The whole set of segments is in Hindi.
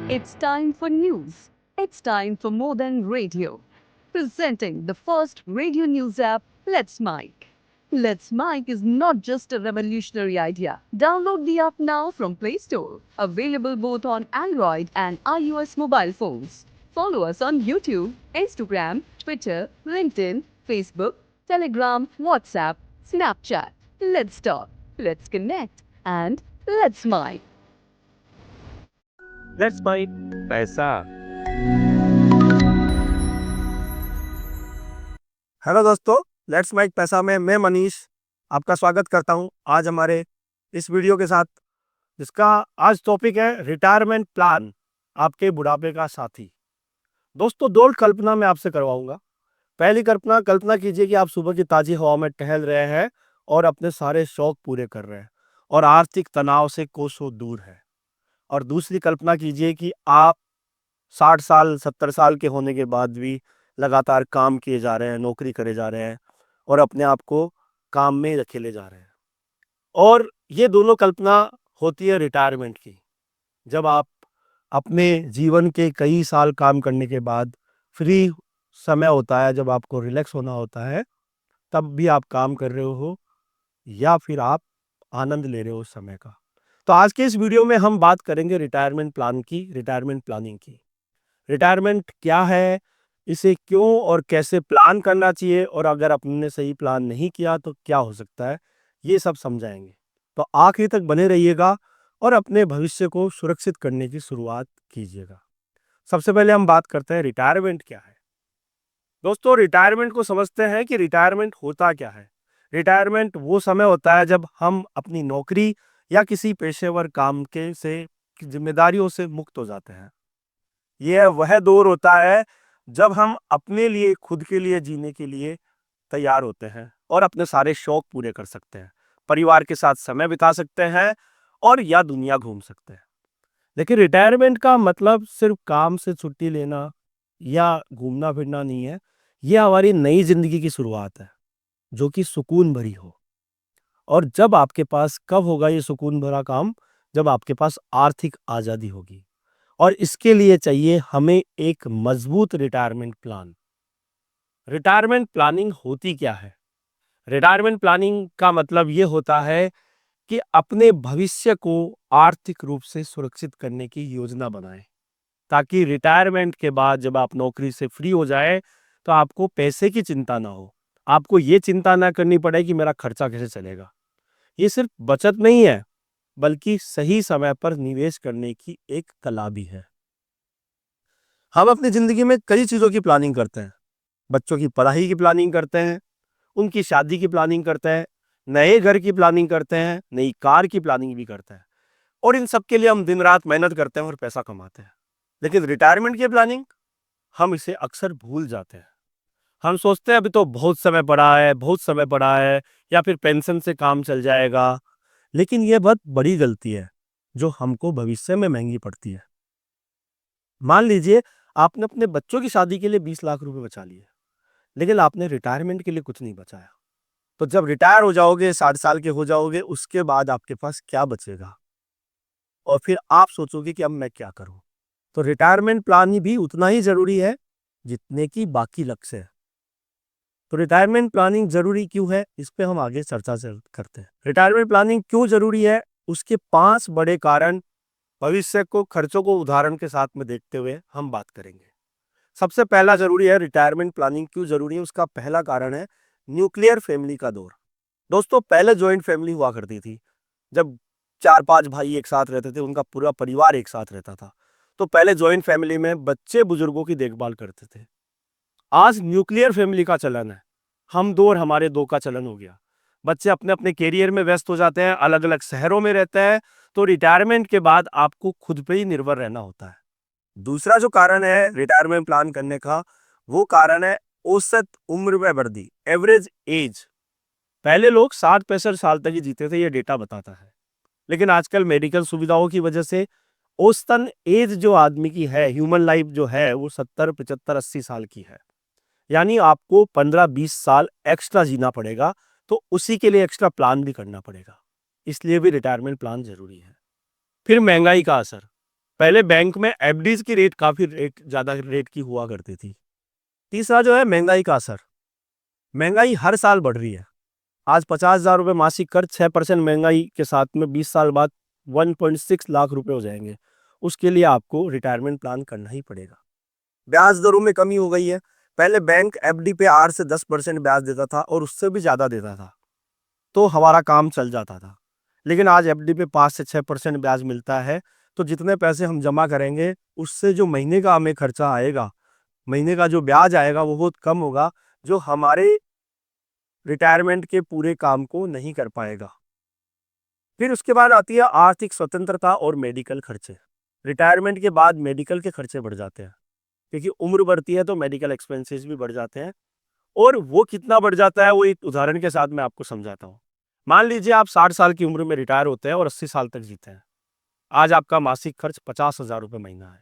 It's time for news. It's time for more than radio. Presenting the first radio news app, Let's Mike. Let's Mike is not just a revolutionary idea. Download the app now from Play Store. Available both on Android and iOS mobile phones. Follow us on YouTube, Instagram, Twitter, LinkedIn, Facebook, Telegram, WhatsApp, Snapchat. Let's talk, let's connect, and let's Mike. Let's make paisa. Hello दोस्तों, लेट्स मेक पैसा में मैं मनीष आपका स्वागत करता हूं आज हमारे इस वीडियो के साथ, जिसका आज टॉपिक है रिटायरमेंट प्लान, आपके बुढ़ापे का साथी। दोस्तों, दो कल्पना मैं आपसे करवाऊंगा। पहली कल्पना कीजिए कि आप सुबह की ताज़ी हवा में टहल रहे हैं और अपने सारे शौक पूरे कर रहे हैं और आर्थिक तनाव से कोसों दूर है। और दूसरी कल्पना कीजिए कि आप 60 साल 70 साल के होने के बाद भी लगातार काम किए जा रहे हैं, नौकरी करे जा रहे हैं और अपने आप को काम में रखेले जा रहे हैं। और ये दोनों कल्पना होती है रिटायरमेंट की, जब आप अपने जीवन के कई साल काम करने के बाद फ्री समय होता है, जब आपको रिलैक्स होना होता है, तब भी आप काम कर रहे हो या फिर आप आनंद ले रहे हो उस समय का। तो आज के इस वीडियो में हम बात करेंगे रिटायरमेंट प्लान की, रिटायरमेंट प्लानिंग की। रिटायरमेंट क्या है, इसे क्यों और कैसे प्लान करना चाहिए, और अगर आपने सही प्लान नहीं किया तो क्या हो सकता है, ये सब समझाएंगे। तो आखिर तक बने रहिएगा और अपने भविष्य को सुरक्षित करने की शुरुआत कीजिएगा। सबसे पहले हम बात करते हैं रिटायरमेंट क्या है। दोस्तों, रिटायरमेंट को समझते हैं कि रिटायरमेंट होता क्या है। रिटायरमेंट वो समय होता है जब हम अपनी नौकरी या किसी पेशेवर काम के से जिम्मेदारियों से मुक्त हो जाते हैं। यह वह दौर होता है जब हम अपने लिए, खुद के लिए जीने के लिए तैयार होते हैं और अपने सारे शौक पूरे कर सकते हैं, परिवार के साथ समय बिता सकते हैं और या दुनिया घूम सकते हैं। लेकिन रिटायरमेंट का मतलब सिर्फ काम से छुट्टी लेना या घूमना फिरना नहीं है। यह हमारी नई जिंदगी की शुरुआत है, जो कि सुकून भरी हो। और जब आपके पास कब होगा ये सुकून भरा काम? जब आपके पास आर्थिक आज़ादी होगी। और इसके लिए चाहिए हमें एक मजबूत रिटायरमेंट प्लान। रिटायरमेंट प्लानिंग होती क्या है? रिटायरमेंट प्लानिंग का मतलब ये होता है कि अपने भविष्य को आर्थिक रूप से सुरक्षित करने की योजना बनाएं, ताकि रिटायरमेंट के बाद जब आप नौकरी से फ्री हो जाए तो आपको पैसे की चिंता ना हो। आपको ये चिंता ना करनी पड़े कि मेरा खर्चा कैसे चलेगा। ये सिर्फ बचत नहीं है, बल्कि सही समय पर निवेश करने की एक कला भी है। हम अपनी जिंदगी में कई चीजों की प्लानिंग करते हैं। बच्चों की पढ़ाई की प्लानिंग करते हैं, उनकी शादी की प्लानिंग करते हैं, नए घर की प्लानिंग करते हैं, नई कार की प्लानिंग भी करते हैं। और इन सब के लिए हम दिन रात मेहनत करते हैं और पैसा कमाते हैं। लेकिन रिटायरमेंट की प्लानिंग, हम इसे अक्सर भूल जाते हैं। हम सोचते हैं अभी तो बहुत समय पड़ा है, बहुत समय पड़ा है, या फिर पेंशन से काम चल जाएगा। लेकिन यह बहुत बड़ी गलती है जो हमको भविष्य में महंगी पड़ती है। मान लीजिए आपने अपने बच्चों की शादी के लिए 20 लाख रुपए बचा लिए, लेकिन आपने रिटायरमेंट के लिए कुछ नहीं बचाया। तो जब रिटायर हो जाओगे, 60 साल के हो जाओगे, उसके बाद आपके पास क्या बचेगा? और फिर आप सोचोगे कि अब मैं क्या करूं। तो रिटायरमेंट प्लान भी उतना ही जरूरी है जितने की बाकी लक्ष्य है। तो रिटायरमेंट प्लानिंग जरूरी क्यों है, इस पे हम आगे चर्चा करते हैं। रिटायरमेंट प्लानिंग क्यों जरूरी है, उसके 5 बड़े कारण भविष्य को खर्चों को उदाहरण के साथ में देखते हुए हम बात करेंगे। सबसे पहला जरूरी है, रिटायरमेंट प्लानिंग क्यों जरूरी है, उसका पहला कारण है न्यूक्लियर फैमिली का दौर। दोस्तों, पहले जॉइंट फैमिली हुआ करती थी, जब 4-5 भाई एक साथ रहते थे, उनका पूरा परिवार एक साथ रहता था। तो पहले जॉइंट फैमिली में बच्चे बुजुर्गों की देखभाल करते थे। आज न्यूक्लियर फैमिली का चलन है, हम दो और हमारे दो का चलन हो गया। बच्चे अपने अपने कैरियर में व्यस्त हो जाते हैं, अलग अलग शहरों में रहते हैं। तो रिटायरमेंट के बाद आपको खुद पे ही निर्भर रहना होता है। दूसरा जो कारण है रिटायरमेंट प्लान करने का, वो कारण है औसत उम्र में वृद्धि, एवरेज एज। पहले लोग 60-65 साल तक ही जीते थे, ये डेटा बताता है। लेकिन आजकल मेडिकल सुविधाओं की वजह से औसतन एज जो आदमी की है, ह्यूमन लाइफ जो है, वो 70, 75, 80 साल की है। यानी आपको 15-20 साल एक्स्ट्रा जीना पड़ेगा। तो उसी के लिए एक्स्ट्रा प्लान भी करना पड़ेगा। इसलिए भी रिटायरमेंट प्लान जरूरी है। फिर महंगाई का असर। पहले बैंक में एफडीज की रेट काफ़ी ज़्यादा रेट की हुआ करती थी। तीसरा जो है महंगाई का असर। महंगाई हर साल बढ़ रही है। आज 50,000 रुपये मासिक खर्च 6% महंगाई के साथ में 20 साल बाद 1.6 लाख रुपए हो जाएंगे। उसके लिए आपको रिटायरमेंट प्लान करना ही पड़ेगा। ब्याज दरों में कमी हो गई है। पहले बैंक एफडी पे 8 से 10% ब्याज देता था और उससे भी ज़्यादा देता था, तो हमारा काम चल जाता था। लेकिन आज एफडी पे 5 से 6% ब्याज मिलता है, तो जितने पैसे हम जमा करेंगे उससे जो महीने का हमें खर्चा आएगा, महीने का जो ब्याज आएगा वो बहुत कम होगा, जो हमारे रिटायरमेंट के पूरे काम को नहीं कर पाएगा। फिर उसके बाद आती है आर्थिक स्वतंत्रता और मेडिकल खर्चे। रिटायरमेंट के बाद मेडिकल के खर्चे बढ़ जाते हैं, क्योंकि उम्र बढ़ती है तो मेडिकल एक्सपेंसेस भी बढ़ जाते हैं। और वो कितना बढ़ जाता है वो एक उदाहरण के साथ मैं आपको समझाता हूँ। मान लीजिए आप 60 साल की उम्र में रिटायर होते हैं और 80 साल तक जीते हैं। आज आपका मासिक खर्च 50,000 रुपये महीना है,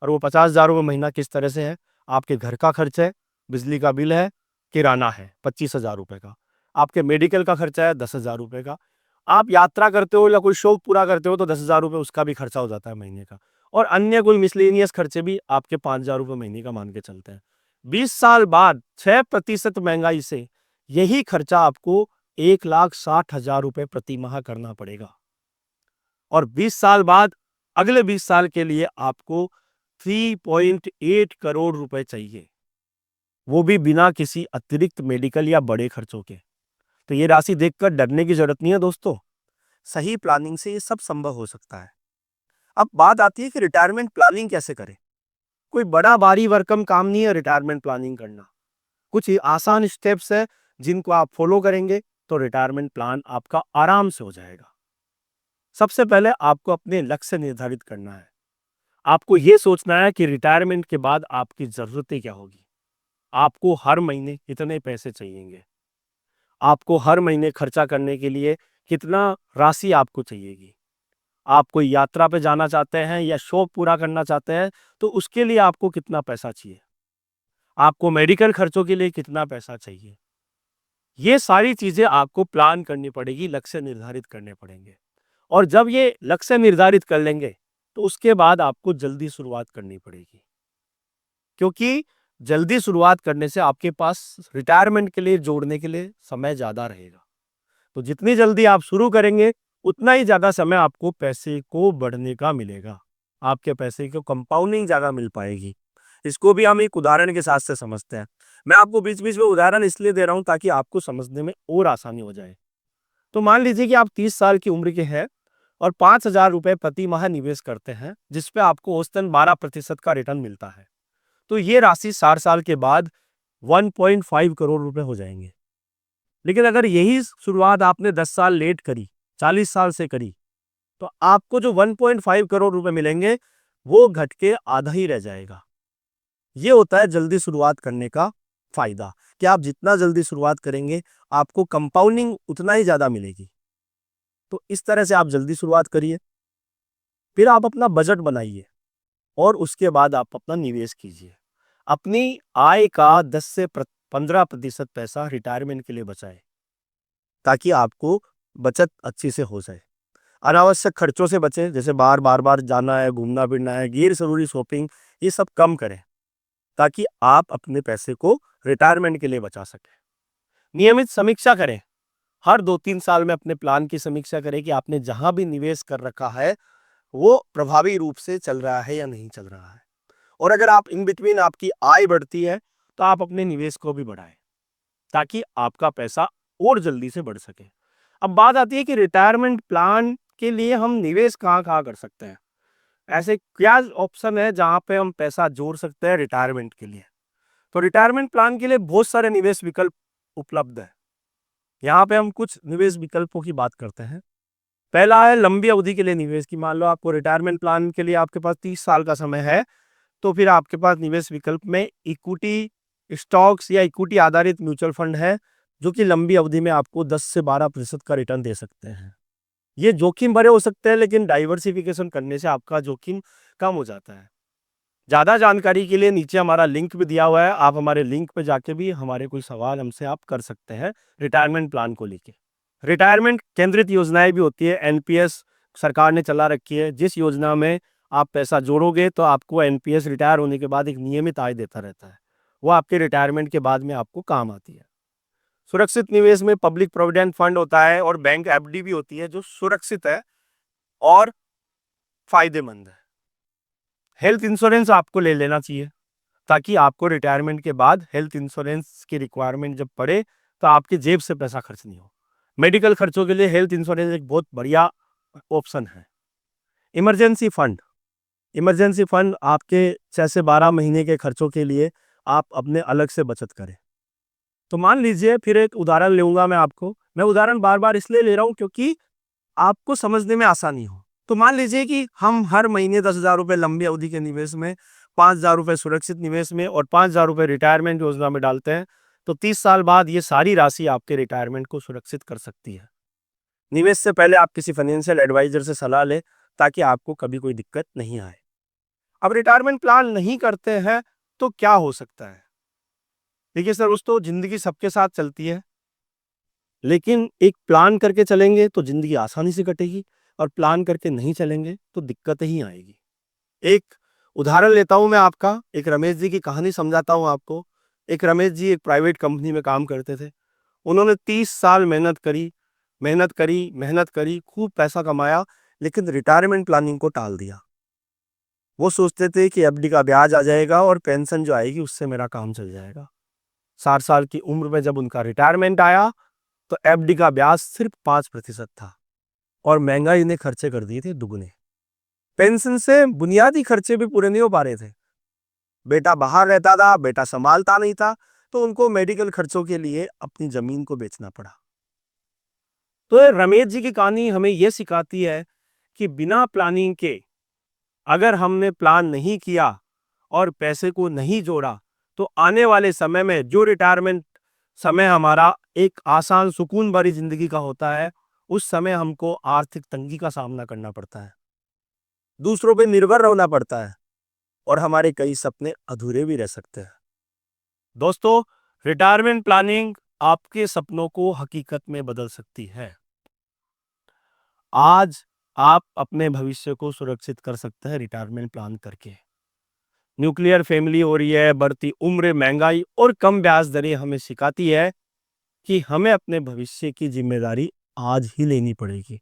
और वो 50,000 रुपये महीना किस तरह से है? आपके घर का खर्च है, बिजली का बिल है, किराना है 25,000 रुपये का, आपके मेडिकल का खर्चा है 10,000 रुपये का, आप यात्रा करते हो या कोई शौक पूरा करते हो तो 10,000 रुपये उसका भी खर्चा हो जाता है महीने का, और अन्य कोई मिसलेनियस खर्चे भी आपके 5,000 रुपये महीने का मान के चलते हैं। 20 साल बाद 6% महंगाई से यही खर्चा आपको 1,60,000 रुपये प्रति माह करना पड़ेगा, और 20 साल बाद अगले 20 साल के लिए आपको 3.8 करोड़ रुपए चाहिए, वो भी बिना किसी अतिरिक्त मेडिकल या बड़े खर्चों के। तो ये राशि देखकर डरने की जरूरत नहीं है दोस्तों। सही प्लानिंग से ये सब संभव हो सकता है। अब बात आती है कि रिटायरमेंट प्लानिंग कैसे करें। कोई बड़ा भारी भरकम काम नहीं है रिटायरमेंट प्लानिंग करना। कुछ आसान स्टेप्स है जिनको आप फॉलो करेंगे तो रिटायरमेंट प्लान आपका आराम से हो जाएगा। सबसे पहले आपको अपने लक्ष्य निर्धारित करना है। आपको यह सोचना है कि रिटायरमेंट के बाद आपकी जरूरतें क्या होगी। आपको हर महीने कितने पैसे चाहिएंगे, आपको हर महीने खर्चा करने के लिए कितना राशि आपको चाहिएगी। आप कोई यात्रा पे जाना चाहते हैं या शौक पूरा करना चाहते हैं तो उसके लिए आपको कितना पैसा चाहिए, आपको मेडिकल खर्चों के लिए कितना पैसा चाहिए। ये सारी चीजें आपको प्लान करनी पड़ेगी, लक्ष्य निर्धारित करने पड़ेंगे। और जब ये लक्ष्य निर्धारित कर लेंगे तो उसके बाद आपको जल्दी शुरुआत करनी पड़ेगी, क्योंकि जल्दी शुरुआत करने से आपके पास रिटायरमेंट के लिए जोड़ने के लिए समय ज्यादा रहेगा। तो जितनी जल्दी आप शुरू करेंगे उतना ही ज्यादा समय आपको पैसे को बढ़ने का मिलेगा, आपके पैसे को कंपाउंडिंग ज्यादा मिल पाएगी। इसको भी हम एक उदाहरण के साथ से समझते हैं। मैं आपको बीच बीच में उदाहरण इसलिए दे रहा हूं ताकि आपको समझने में और आसानी हो जाए। तो मान लीजिए कि आप 30 साल की उम्र के हैं और 5,000 रुपए प्रति माह निवेश करते हैं, जिसपे आपको औसतन 12% का रिटर्न मिलता है। तो ये राशि 60 साल के बाद 1.5 करोड़ रुपए हो जाएंगे। लेकिन अगर यही शुरुआत आपने 10 साल लेट करी, 40 साल से करी, तो आपको जो 1.5 करोड़ रुपए मिलेंगे वो घट के आधा ही रह जाएगा। ये होता है जल्दी शुरुआत करने का फायदा, कि आप जितना जल्दी शुरुआत करेंगे आपको कंपाउंडिंग उतना ही ज्यादा मिलेगी। तो इस तरह से आप जल्दी शुरुआत करिए, फिर आप अपना बजट बनाइए और उसके बाद आप अपना निवेश कीजिए। अपनी आय का 10 से 15% पैसा रिटायरमेंट के लिए बचाएं, ताकि आपको बचत अच्छी से हो जाए। अनावश्यक खर्चों से बचें, जैसे बार बार जाना है, घूमना फिरना है, गैर जरूरी शॉपिंग, ये सब कम करें, ताकि आप अपने पैसे को रिटायरमेंट के लिए बचा सकें। नियमित समीक्षा करें, हर 2-3 साल में अपने प्लान की समीक्षा करें कि आपने जहां भी निवेश कर रखा है वो प्रभावी रूप से चल रहा है या नहीं चल रहा है। और अगर आप इन बिटवीन आपकी आय बढ़ती है तो आप अपने निवेश को भी बढ़ाएं, ताकि आपका पैसा और जल्दी से बढ़ सके। अब बात आती है कि रिटायरमेंट प्लान के लिए हम निवेश कहाँ कहाँ कर सकते हैं। ऐसे क्या ऑप्शन है जहां पे हम पैसा जोड़ सकते हैं रिटायरमेंट के लिए। तो रिटायरमेंट प्लान के लिए बहुत सारे निवेश विकल्प उपलब्ध है। यहाँ पे हम कुछ निवेश विकल्पों की बात करते हैं। पहला है लंबी अवधि के लिए निवेश की। मान लो आपको रिटायरमेंट प्लान के लिए आपके पास 30 साल का समय है, तो फिर आपके पास निवेश विकल्प में इक्विटी स्टॉक्स या इक्विटी आधारित म्यूचुअल फंड है, जो कि लंबी अवधि में आपको 10 से 12% का रिटर्न दे सकते हैं। ये जोखिम भरे हो सकते हैं, लेकिन डाइवर्सिफिकेशन करने से आपका जोखिम कम हो जाता है। ज़्यादा जानकारी के लिए नीचे हमारा लिंक भी दिया हुआ है, आप हमारे लिंक पे जाके भी हमारे कोई सवाल हमसे आप कर सकते हैं रिटायरमेंट प्लान को लेके। रिटायरमेंट केंद्रित योजनाएं भी होती है, एनपीएस सरकार ने चला रखी है, जिस योजना में आप पैसा जोड़ोगे तो आपको एनपीएस रिटायर होने के बाद एक नियमित आय देता रहता है। वो आपके रिटायरमेंट के बाद में आपको काम आती है। सुरक्षित निवेश में पब्लिक प्रोविडेंट फंड होता है और बैंक एफडी भी होती है जो सुरक्षित है और फायदेमंद है। हेल्थ इंश्योरेंस आपको ले लेना चाहिए ताकि आपको रिटायरमेंट के बाद हेल्थ इंश्योरेंस की रिक्वायरमेंट जब पड़े तो आपके जेब से पैसा खर्च नहीं हो। मेडिकल खर्चों के लिए हेल्थ इंश्योरेंस एक बहुत बढ़िया ऑप्शन है। इमरजेंसी फंड, इमरजेंसी फंड आपके 6 से 12 महीने के खर्चों के लिए आप अपने अलग से बचत करें। तो मान लीजिए, फिर एक उदाहरण लूंगा मैं उदाहरण बार बार इसलिए ले रहा हूं क्योंकि आपको समझने में आसानी हो। तो मान लीजिए कि हम हर महीने 10,000 रुपए लंबी अवधि के निवेश में, 5,000 रुपए सुरक्षित निवेश में और 5,000 रुपए रिटायरमेंट योजना में डालते हैं तो 30 साल बाद ये सारी राशि आपके रिटायरमेंट को सुरक्षित कर सकती है। निवेश से पहले आप किसी फाइनेंशियल एडवाइजर से सलाह लें ताकि आपको कभी कोई दिक्कत नहीं आए। अब रिटायरमेंट प्लान नहीं करते हैं तो क्या हो सकता है? देखिए सर, दोस्तों, जिंदगी सबके साथ चलती है, लेकिन एक प्लान करके चलेंगे तो जिंदगी आसानी से कटेगी और प्लान करके नहीं चलेंगे तो दिक्कत ही आएगी। एक उदाहरण लेता हूं मैं आपका, एक रमेश जी की कहानी समझाता हूं आपको। एक रमेश जी एक प्राइवेट कंपनी में काम करते थे। उन्होंने 30 साल मेहनत करी, खूब पैसा कमाया, लेकिन रिटायरमेंट प्लानिंग को टाल दिया। वो सोचते थे कि एफडी का ब्याज आ जाएगा और पेंशन जो आएगी उससे मेरा काम चल जाएगा। 60 साल की उम्र में जब उनका रिटायरमेंट आया तो एफडी का ब्याज सिर्फ 5% था और महंगाई ने खर्चे कर दिए थे दुगने। पेंशन से बुनियादी खर्चे भी पूरे नहीं हो पा रहे थे। बेटा बाहर रहता था, बेटा संभालता नहीं था, तो उनको मेडिकल खर्चों के लिए अपनी जमीन को बेचना पड़ा। तो ये रमेश जी की कहानी हमें यह सिखाती है कि बिना प्लानिंग के अगर हमने प्लान नहीं किया और पैसे को नहीं जोड़ा तो आने वाले समय में जो रिटायरमेंट समय हमारा एक आसान सुकून भरी जिंदगी का होता है, उस समय हमको आर्थिक तंगी का सामना करना पड़ता है, दूसरों पे निर्भर रहना पड़ता है और हमारे कई सपने अधूरे भी रह सकते हैं। दोस्तों, रिटायरमेंट प्लानिंग आपके सपनों को हकीकत में बदल सकती है। आज आप अपने भविष्य को सुरक्षित कर सकते हैं रिटायरमेंट प्लान करके। न्यूक्लियर फैमिली हो रही है, बढ़ती उम्र, महंगाई और कम ब्याज दरें हमें सिखाती है कि हमें अपने भविष्य की जिम्मेदारी आज ही लेनी पड़ेगी।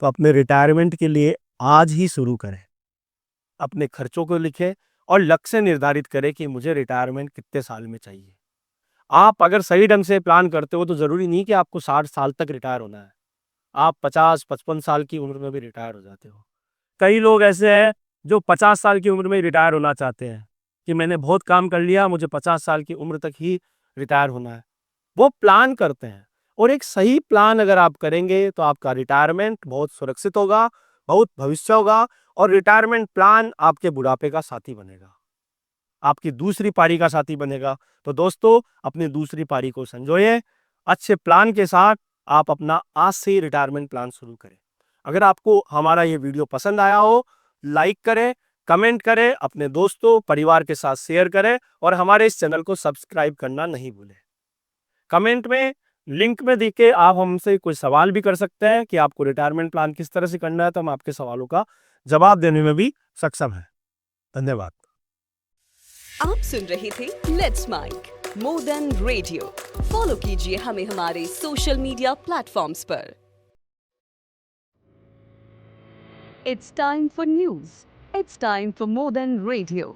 तो अपने रिटायरमेंट के लिए आज ही शुरू करें। अपने खर्चों को लिखें और लक्ष्य निर्धारित करें कि मुझे रिटायरमेंट कितने साल में चाहिए। आप अगर सही ढंग से प्लान करते हो तो जरूरी नहीं कि आपको 60 साल तक रिटायर होना है। आप 50-55 साल की उम्र में भी रिटायर हो जाते हो। कई लोग ऐसे हैं जो 50 साल की उम्र में रिटायर होना चाहते हैं कि मैंने बहुत काम कर लिया, मुझे 50 साल की उम्र तक ही रिटायर होना है। वो प्लान करते हैं और एक सही प्लान अगर आप करेंगे तो आपका रिटायरमेंट बहुत सुरक्षित होगा, बहुत भविष्य होगा और रिटायरमेंट प्लान आपके बुढ़ापे का साथी बनेगा, आपकी दूसरी पारी का साथी बनेगा। तो दोस्तों, अपनी दूसरी पारी को संजोए। अच्छे प्लान के साथ आप अपना आज से ही रिटायरमेंट प्लान शुरू करें। अगर आपको हमारा ये वीडियो पसंद आया हो, लाइक करें, कमेंट करें, अपने दोस्तों परिवार के साथ शेयर करें और हमारे इस चैनल को सब्सक्राइब करना नहीं भूलें। कमेंट में लिंक में देख के आप हमसे कोई सवाल भी कर सकते हैं कि आपको रिटायरमेंट प्लान किस तरह से करना है, तो हम आपके सवालों का जवाब देने में भी सक्षम हैं। धन्यवाद। आप सुन रहे थे let's make more than radio. Follow कीजिए हमें हमारे सोशल मीडिया प्लेटफॉर्म्स पर। It's time for news. It's time for more than radio.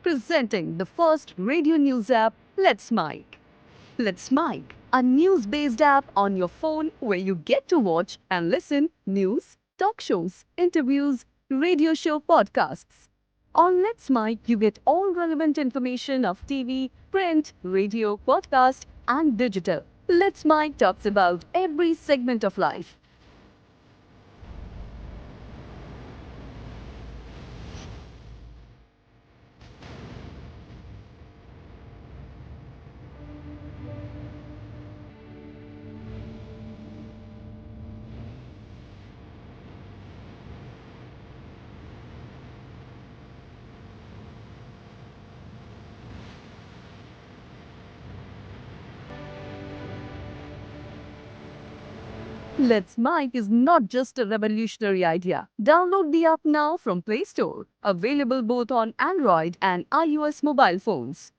Presenting the first radio news app, Let's Mike. Let's Mike, a news-based app on your phone where you get to watch and listen news, talk shows, interviews, radio show podcasts. On Let's Mike, you get all relevant information of TV, print, radio, podcast, and digital. Let's Mike talks about every segment of life. Let's Mic is not just a revolutionary idea. Download the app now from Play Store. Available both on Android and iOS mobile phones.